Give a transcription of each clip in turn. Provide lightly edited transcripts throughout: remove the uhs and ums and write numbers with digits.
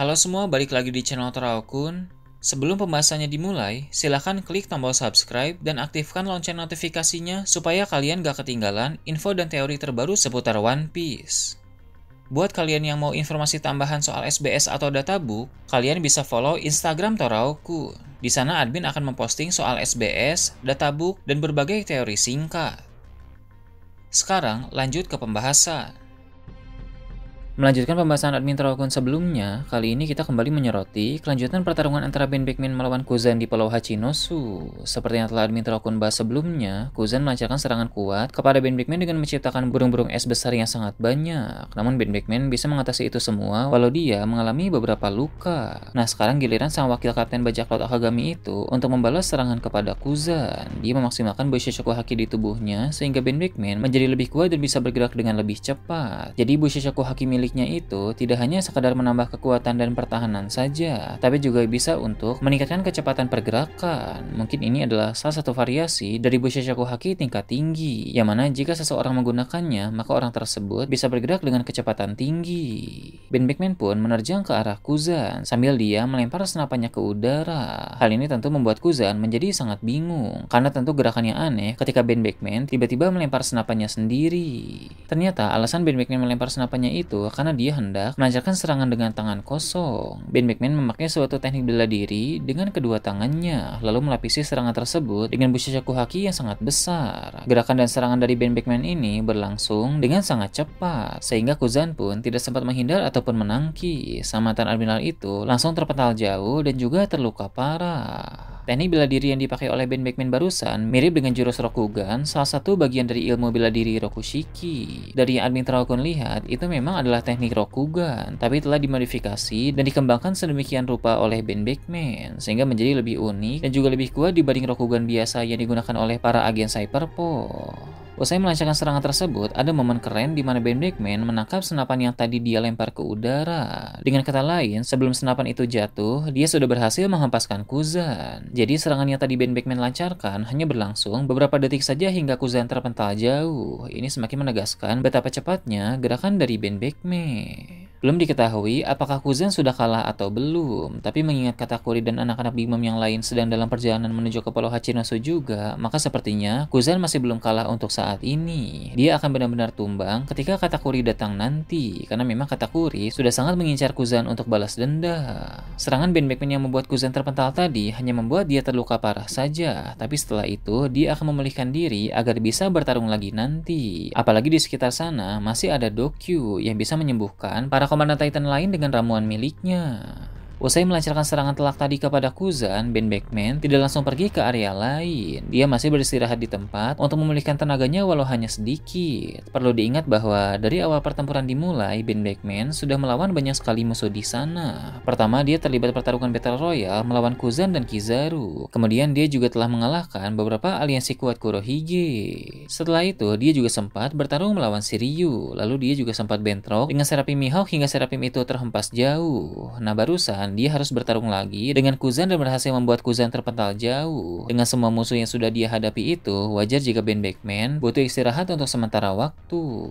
Halo semua, balik lagi di channel Toraokun. Sebelum pembahasannya dimulai, silahkan klik tombol subscribe dan aktifkan lonceng notifikasinya supaya kalian gak ketinggalan info dan teori terbaru seputar One Piece. Buat kalian yang mau informasi tambahan soal SBS atau databook, kalian bisa follow Instagram Toraokun. Di sana admin akan memposting soal SBS, databook, dan berbagai teori singkat. Sekarang lanjut ke pembahasan. Melanjutkan pembahasan admin Toraokun sebelumnya, kali ini kita kembali menyoroti kelanjutan pertarungan antara Ben Beckman melawan Kuzan di Pulau Hachinosu. Seperti yang telah admin Toraokun bahas sebelumnya, Kuzan melancarkan serangan kuat kepada Ben Beckman dengan menciptakan burung-burung es besar yang sangat banyak. Namun Ben Beckman bisa mengatasi itu semua walau dia mengalami beberapa luka. Nah, sekarang giliran sang wakil kapten bajak laut Akagami itu untuk membalas serangan kepada Kuzan. Dia memaksimalkan Boishoku Haki di tubuhnya sehingga Ben Beckman menjadi lebih kuat dan bisa bergerak dengan lebih cepat. Jadi Boishoku Haki miliknya itu tidak hanya sekadar menambah kekuatan dan pertahanan saja, tapi juga bisa untuk meningkatkan kecepatan pergerakan. Mungkin ini adalah salah satu variasi dari Boishoku Haki tingkat tinggi, yang mana jika seseorang menggunakannya, maka orang tersebut bisa bergerak dengan kecepatan tinggi. Ben Beckman pun menerjang ke arah Kuzan sambil dia melempar senapannya ke udara. Hal ini tentu membuat Kuzan menjadi sangat bingung, karena tentu gerakannya aneh ketika Ben Beckman tiba-tiba melempar senapannya sendiri. Ternyata alasan Ben Beckman melempar senapannya itu karena dia hendak melancarkan serangan dengan tangan kosong. Ben Beckman memakai suatu teknik bela diri dengan kedua tangannya, lalu melapisi serangan tersebut dengan Boishoku Haki yang sangat besar. Gerakan dan serangan dari Ben Beckman ini berlangsung dengan sangat cepat, sehingga Kuzan pun tidak sempat menghindar ataupun menangkis. Mantan admiral itu langsung terpental jauh dan juga terluka parah. Teknik bela diri yang dipakai oleh Ben Beckman barusan mirip dengan jurus Rokugan, salah satu bagian dari ilmu bela diri Rokushiki. Dari yang admin Toraokun lihat, itu memang adalah teknik Rokugan, tapi telah dimodifikasi dan dikembangkan sedemikian rupa oleh Ben Beckman, sehingga menjadi lebih unik dan juga lebih kuat dibanding Rokugan biasa yang digunakan oleh para agen Cyberpo. Usai melancarkan serangan tersebut, ada momen keren di mana Ben Beckman menangkap senapan yang tadi dia lempar ke udara. Dengan kata lain, sebelum senapan itu jatuh, dia sudah berhasil menghempaskan Kuzan. Jadi serangan yang tadi Ben Beckman lancarkan hanya berlangsung beberapa detik saja hingga Kuzan terpental jauh. Ini semakin menegaskan betapa cepatnya gerakan dari Ben Beckman. Belum diketahui apakah Kuzan sudah kalah atau belum, tapi mengingat Katakuri dan anak-anak Big Mom yang lain sedang dalam perjalanan menuju ke Pulau Hachinosu juga, maka sepertinya Kuzan masih belum kalah untuk saat ini. Dia akan benar-benar tumbang ketika Katakuri datang nanti, karena memang Katakuri sudah sangat mengincar Kuzan untuk balas dendam. Serangan Ben Beckman yang membuat Kuzan terpental tadi hanya membuat dia terluka parah saja, tapi setelah itu dia akan memulihkan diri agar bisa bertarung lagi nanti. Apalagi di sekitar sana masih ada Dokyu yang bisa menyembuhkan para komandan Titan lain dengan ramuan miliknya. Usai melancarkan serangan telak tadi kepada Kuzan, Ben Beckman tidak langsung pergi ke area lain. Dia masih beristirahat di tempat untuk memulihkan tenaganya walau hanya sedikit. Perlu diingat bahwa dari awal pertempuran dimulai, Ben Beckman sudah melawan banyak sekali musuh di sana. Pertama, dia terlibat pertarungan Battle Royale melawan Kuzan dan Kizaru. Kemudian dia juga telah mengalahkan beberapa aliansi kuat Kurohige. Setelah itu, dia juga sempat bertarung melawan Shiryu. Lalu dia juga sempat bentrok dengan Seraphim Mihawk hingga Seraphim itu terhempas jauh. Nah, barusan dia harus bertarung lagi dengan Kuzan dan berhasil membuat Kuzan terpental jauh. Dengan semua musuh yang sudah dia hadapi itu, wajar jika Ben Beckman butuh istirahat untuk sementara waktu.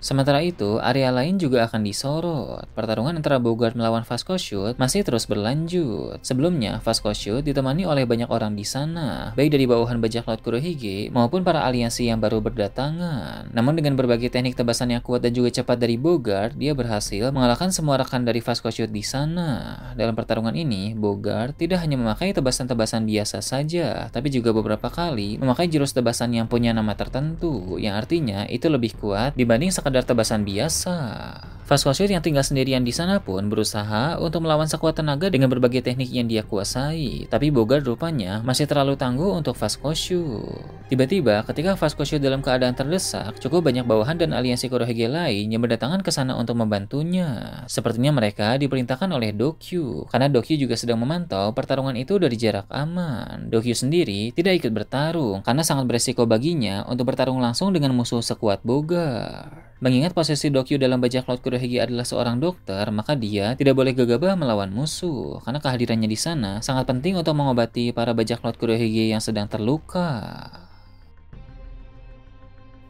Sementara itu, area lain juga akan disorot. Pertarungan antara Bogart melawan Vasco Shoot masih terus berlanjut. Sebelumnya, Vasco Shoot ditemani oleh banyak orang di sana, baik dari bawahan bajak laut Kurohige maupun para aliansi yang baru berdatangan. Namun dengan berbagai teknik tebasan yang kuat dan juga cepat dari Bogart, dia berhasil mengalahkan semua rekan dari Vasco Shoot di sana. Dalam pertarungan ini, Bogart tidak hanya memakai tebasan-tebasan biasa saja, tapi juga beberapa kali memakai jurus tebasan yang punya nama tertentu, yang artinya itu lebih kuat dibanding sekadar tebasan biasa. Vasco Shoot yang tinggal sendirian di sana pun berusaha untuk melawan sekuat tenaga dengan berbagai teknik yang dia kuasai, tapi Bogart rupanya masih terlalu tangguh untuk Vasco Shoot. Tiba-tiba, ketika Vasco Shoot dalam keadaan terdesak, cukup banyak bawahan dan aliansi Kurohige lain yang berdatangan ke sana untuk membantunya. Sepertinya mereka diperintahkan oleh Dokyu, karena Dokyu juga sedang memantau pertarungan itu dari jarak aman. Dokyu sendiri tidak ikut bertarung, karena sangat beresiko baginya untuk bertarung langsung dengan musuh sekuat Bogart. Mengingat posisi Dokyu dalam bajak laut Kurohige adalah seorang dokter, maka dia tidak boleh gegabah melawan musuh, karena kehadirannya di sana sangat penting untuk mengobati para bajak laut Kurohige yang sedang terluka.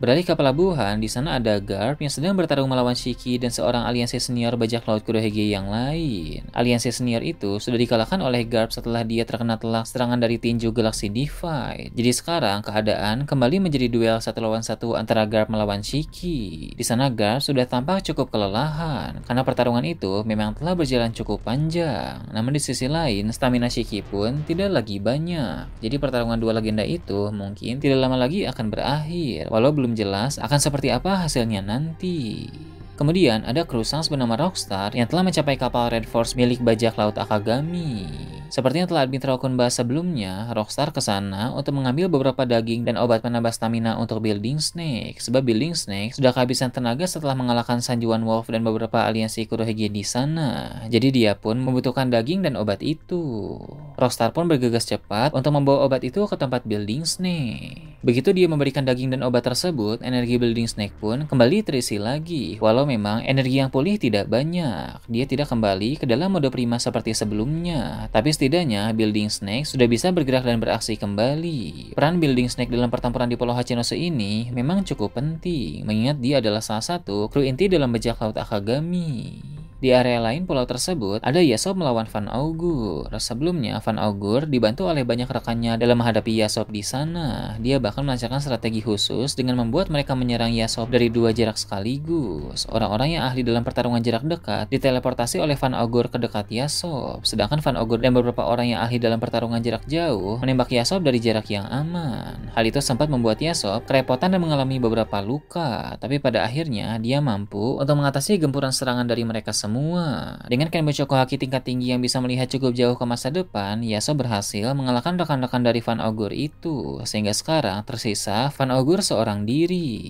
Beralih ke pelabuhan, di sana ada Garp yang sedang bertarung melawan Shiki dan seorang aliansi senior bajak laut Kurohige yang lain. Aliansi senior itu sudah dikalahkan oleh Garp setelah dia terkena telak serangan dari tinju Galaxy Divide. Jadi sekarang keadaan kembali menjadi duel 1 lawan 1 antara Garp melawan Shiki. Di sana Garp sudah tampak cukup kelelahan karena pertarungan itu memang telah berjalan cukup panjang. Namun di sisi lain, stamina Shiki pun tidak lagi banyak. Jadi pertarungan dua legenda itu mungkin tidak lama lagi akan berakhir, walau belum jelas akan seperti apa hasilnya nanti. Kemudian ada kru Sans bernama Rockstar yang telah mencapai kapal Red Force milik bajak laut Akagami. Seperti yang telah Admiral Kun bahas sebelumnya, Rockstar ke sana untuk mengambil beberapa daging dan obat penambah stamina untuk Building Snake. Sebab Building Snake sudah kehabisan tenaga setelah mengalahkan Sanjuan Wolf dan beberapa aliansi Kurohige di sana. Jadi dia pun membutuhkan daging dan obat itu. Rockstar pun bergegas cepat untuk membawa obat itu ke tempat Building Snake. Begitu dia memberikan daging dan obat tersebut, energi Building Snake pun kembali terisi lagi. Walau memang energi yang pulih tidak banyak, dia tidak kembali ke dalam mode prima seperti sebelumnya. Tapi setidaknya Building Snake sudah bisa bergerak dan beraksi kembali. Peran Building Snake dalam pertempuran di Pulau Hachinosu ini memang cukup penting, mengingat dia adalah salah satu kru inti dalam bajak laut Akagami. Di area lain pulau tersebut, ada Yasop melawan Van Augur. Sebelumnya, Van Augur dibantu oleh banyak rekannya dalam menghadapi Yasop di sana. Dia bahkan melancarkan strategi khusus dengan membuat mereka menyerang Yasop dari 2 jarak sekaligus. Orang-orang yang ahli dalam pertarungan jarak dekat diteleportasi oleh Van Augur ke dekat Yasop. Sedangkan Van Augur dan beberapa orang yang ahli dalam pertarungan jarak jauh menembak Yasop dari jarak yang aman. Hal itu sempat membuat Yasop kerepotan dan mengalami beberapa luka. Tapi pada akhirnya, dia mampu untuk mengatasi gempuran serangan dari mereka semua. Dengan Kenbunchoku Haki tingkat tinggi yang bisa melihat cukup jauh ke masa depan, Yasop berhasil mengalahkan rekan-rekan dari Van Augur itu, sehingga sekarang tersisa Van Augur seorang diri.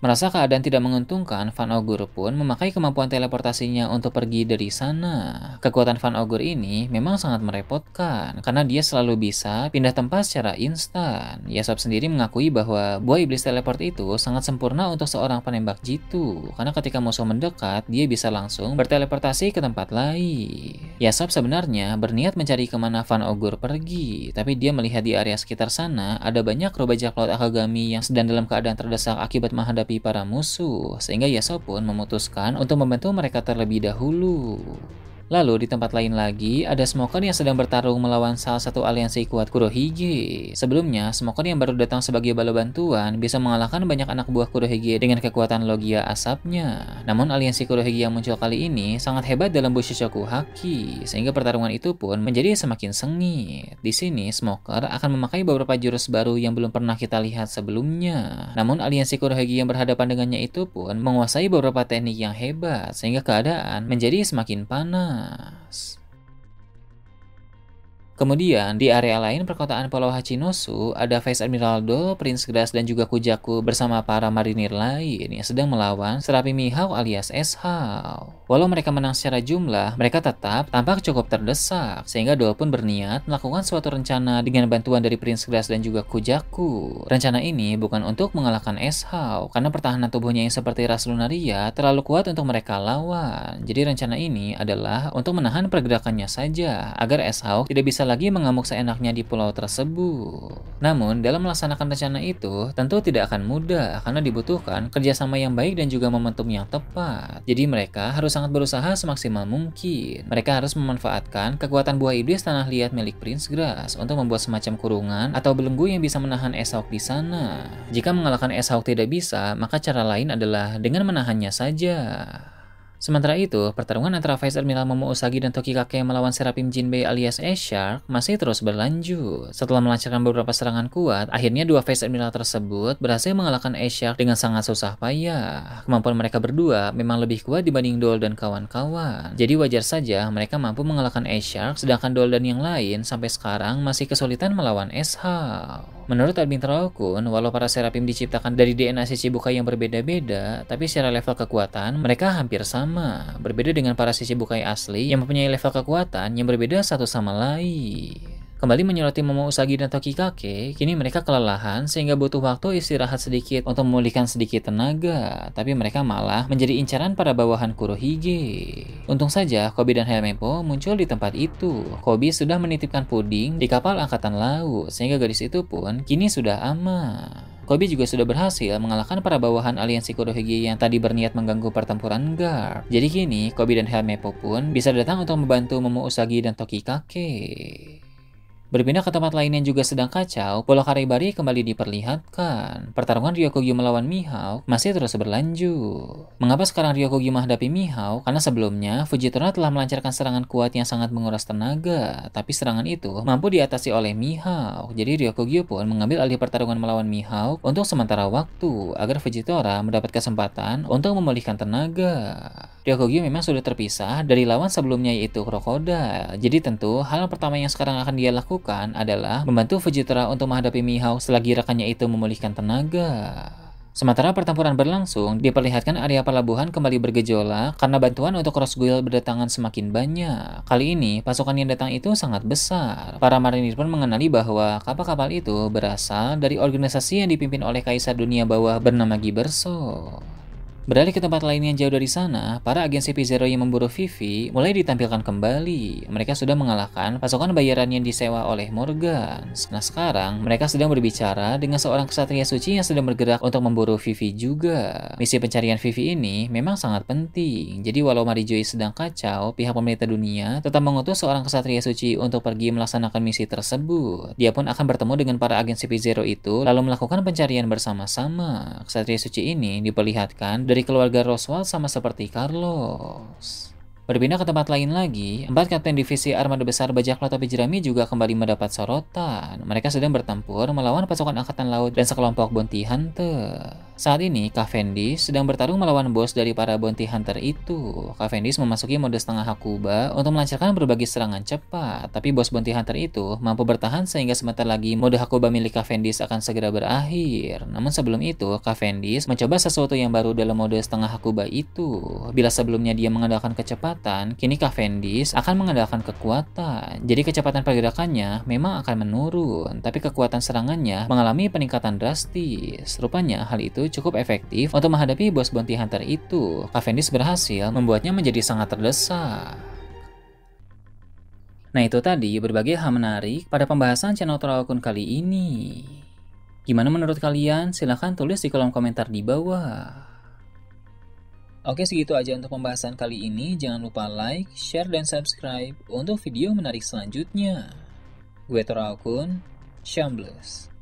Merasa keadaan tidak menguntungkan, Van Augur pun memakai kemampuan teleportasinya untuk pergi dari sana. Kekuatan Van Augur ini memang sangat merepotkan, karena dia selalu bisa pindah tempat secara instan. Yasop sendiri mengakui bahwa buah iblis teleport itu sangat sempurna untuk seorang penembak jitu, karena ketika musuh mendekat, dia bisa langsung berteleportasi ke tempat lain. Yasop sebenarnya berniat mencari kemana Van Augur pergi, tapi dia melihat di area sekitar sana ada banyak kru bajak laut Akagami yang sedang dalam keadaan terdesak akibat menghadapi para musuh, sehingga Yasop pun memutuskan untuk membantu mereka terlebih dahulu. Lalu di tempat lain lagi, ada Smoker yang sedang bertarung melawan salah satu aliansi kuat Kurohige. Sebelumnya, Smoker yang baru datang sebagai bala bantuan bisa mengalahkan banyak anak buah Kurohige dengan kekuatan logia asapnya. Namun aliansi Kurohige yang muncul kali ini sangat hebat dalam Bushichoku Haki, sehingga pertarungan itu pun menjadi semakin sengit. Di sini, Smoker akan memakai beberapa jurus baru yang belum pernah kita lihat sebelumnya. Namun aliansi Kurohige yang berhadapan dengannya itu pun menguasai beberapa teknik yang hebat, sehingga keadaan menjadi semakin panas. Kemudian, di area lain perkotaan Pulau Hachinosu, ada Vice Admiral Do, Prince Grass, dan juga Kujaku bersama para marinir lain yang sedang melawan Serapi Mihawk alias S-How. Walau mereka menang secara jumlah, mereka tetap tampak cukup terdesak, sehingga Do pun berniat melakukan suatu rencana dengan bantuan dari Prince Grass dan juga Kujaku. Rencana ini bukan untuk mengalahkan S-How, karena pertahanan tubuhnya yang seperti ras lunaria terlalu kuat untuk mereka lawan. Jadi rencana ini adalah untuk menahan pergerakannya saja, agar S-How tidak bisa lagi mengamuk seenaknya di pulau tersebut. Namun, dalam melaksanakan rencana itu, tentu tidak akan mudah karena dibutuhkan kerjasama yang baik dan juga momentum yang tepat. Jadi mereka harus sangat berusaha semaksimal mungkin. Mereka harus memanfaatkan kekuatan buah iblis tanah liat milik Prince Grass untuk membuat semacam kurungan atau belenggu yang bisa menahan S-Hawk di sana. Jika mengalahkan S-Hawk tidak bisa, maka cara lain adalah dengan menahannya saja. Sementara itu, pertarungan antara Vice Admiral Momo Usagi dan Tokikake melawan Seraphim Jinbei alias S-Shark masih terus berlanjut. Setelah melancarkan beberapa serangan kuat, akhirnya dua Vice Admiral tersebut berhasil mengalahkan S-Shark dengan sangat susah payah. Kemampuan mereka berdua memang lebih kuat dibanding Doll dan kawan-kawan. Jadi wajar saja mereka mampu mengalahkan S-Shark, sedangkan Doll dan yang lain sampai sekarang masih kesulitan melawan S-How. Menurut Admiral Kun, walau para Seraphim diciptakan dari DNA si Chichibukai yang berbeda-beda, tapi secara level kekuatan mereka hampir sama. Berbeda dengan para si Chichibukai asli yang mempunyai level kekuatan yang berbeda satu sama lain. Kembali menyoroti Momo Usagi dan Tokikake, kini mereka kelelahan sehingga butuh waktu istirahat sedikit untuk memulihkan sedikit tenaga, tapi mereka malah menjadi incaran para bawahan Kurohige. Untung saja Kobi dan Helmeppo muncul di tempat itu. Kobi sudah menitipkan puding di kapal angkatan laut, sehingga gadis itu pun kini sudah aman. Kobe juga sudah berhasil mengalahkan para bawahan aliansi Kurohige yang tadi berniat mengganggu pertempuran Garp. Jadi kini, Kobe dan Helmeppo pun bisa datang untuk membantu Momo Usagi dan Tokikake. Berpindah ke tempat lain yang juga sedang kacau, Pulau Karibari kembali diperlihatkan. Pertarungan Ryokugyu melawan Mihawk masih terus berlanjut. Mengapa sekarang Ryokugyu menghadapi Mihawk? Karena sebelumnya, Fujitora telah melancarkan serangan kuat yang sangat menguras tenaga, tapi serangan itu mampu diatasi oleh Mihawk. Jadi Ryokugyu pun mengambil alih pertarungan melawan Mihawk untuk sementara waktu, agar Fujitora mendapat kesempatan untuk memulihkan tenaga. Ryokugyu memang sudah terpisah dari lawan sebelumnya yaitu Crocodile. Jadi tentu hal pertama yang sekarang akan dia lakukan adalah membantu Fujitora untuk menghadapi Mihawk selagi rekannya itu memulihkan tenaga. Sementara pertempuran berlangsung, diperlihatkan area pelabuhan kembali bergejolak karena bantuan untuk Cross Guild berdatangan semakin banyak. Kali ini, pasukan yang datang itu sangat besar. Para marinir pun mengenali bahwa kapal-kapal itu berasal dari organisasi yang dipimpin oleh Kaisar Dunia Bawah bernama Giberso. Beralih ke tempat lain yang jauh dari sana, para agen CP0 yang memburu Vivi mulai ditampilkan kembali. Mereka sudah mengalahkan pasukan bayaran yang disewa oleh Morgan. Nah sekarang, mereka sedang berbicara dengan seorang kesatria suci yang sedang bergerak untuk memburu Vivi juga. Misi pencarian Vivi ini memang sangat penting. Jadi walau Marijoy sedang kacau, pihak pemerintah dunia tetap mengutus seorang kesatria suci untuk pergi melaksanakan misi tersebut. Dia pun akan bertemu dengan para agen CP0 itu, lalu melakukan pencarian bersama-sama. Kesatria suci ini diperlihatkan dari keluarga Roswell sama seperti Carlos. Berpindah ke tempat lain lagi, 4 kapten divisi armada besar bajak laut topi jerami juga kembali mendapat sorotan. Mereka sedang bertempur melawan pasukan angkatan laut dan sekelompok bounty hunter. Saat ini, Cavendish sedang bertarung melawan bos dari para bounty hunter itu. Cavendish memasuki mode setengah Hakuba untuk melancarkan berbagai serangan cepat, tapi bos bounty hunter itu mampu bertahan sehingga sebentar lagi mode Hakuba milik Cavendish akan segera berakhir. Namun sebelum itu, Cavendish mencoba sesuatu yang baru dalam mode setengah Hakuba itu. Bila sebelumnya dia mengandalkan kecepatan, kini Cavendish akan mengandalkan kekuatan. Jadi kecepatan pergerakannya memang akan menurun, tapi kekuatan serangannya mengalami peningkatan drastis. Rupanya hal itu cukup efektif untuk menghadapi bos bounty hunter itu. Cavendish berhasil membuatnya menjadi sangat terdesak. Nah itu tadi berbagai hal menarik pada pembahasan channel Trollkun kali ini. Gimana menurut kalian? Silahkan tulis di kolom komentar di bawah. Oke, segitu aja untuk pembahasan kali ini. Jangan lupa like, share, dan subscribe untuk video menarik selanjutnya. Gue Trollkun, Shambles.